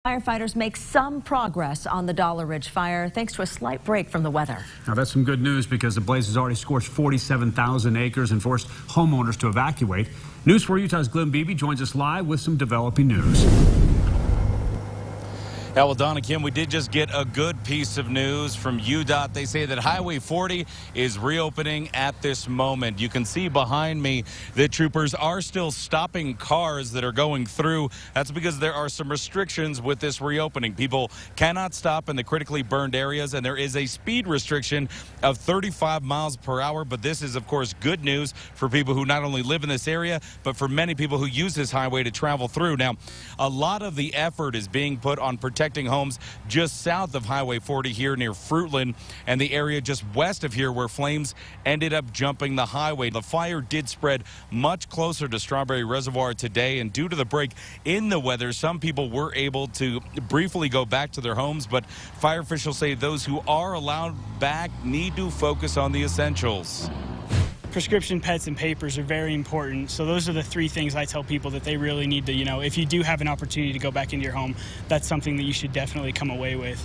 Firefighters make some progress on the Dollar Ridge fire thanks to a slight break from the weather. Now that's some good news because the blaze has already scorched 47,000 acres and forced homeowners to evacuate. News 4 Utah's Glenn Beebe joins us live with some developing news. Yeah, well, Don and Kim, we did just get a good piece of news from UDOT. They say that Highway 40 is reopening at this moment. You can see behind me that troopers are still stopping cars that are going through. That's because there are some restrictions with this reopening. People cannot stop in the critically burned areas, and there is a speed restriction of 35 miles per hour. But this is, of course, good news for people who not only live in this area, but for many people who use this highway to travel through. Now, a lot of the effort is being put on protecting homes just south of Highway 40 here near Fruitland and the area just west of here where flames ended up jumping the highway. The fire did spread much closer to Strawberry Reservoir today, and due to the break in the weather, some people were able to briefly go back to their homes, but fire officials say those who are allowed back need to focus on the essentials. Prescription pets and papers are very important. So those are the three things I tell people that they really need to, if you do have an opportunity to go back into your home, that's something that you should definitely come away with.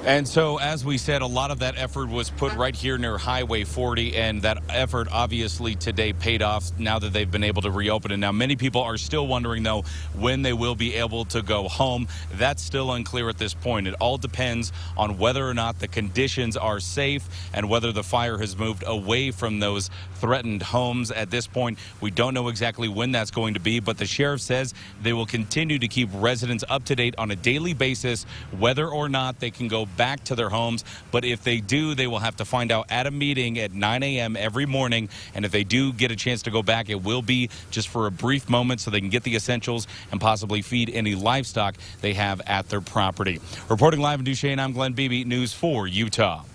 And so, as we said, a lot of that effort was put right here near Highway 40, and that effort obviously today paid off now that they've been able to reopen it. Now, many people are still wondering, though, when they will be able to go home. That's still unclear at this point. It all depends on whether or not the conditions are safe and whether the fire has moved away from those threatened homes. At this point, we don't know exactly when that's going to be, but the sheriff says they will continue to keep residents up to date on a daily basis, whether or not they can go back to their homes. But if they do, they will have to find out at a meeting at 9 a.m. every morning. And if they do get a chance to go back, it will be just for a brief moment so they can get the essentials and possibly feed any livestock they have at their property. Reporting live in Duchesne, I'm Glenn Beebe, News 4 Utah.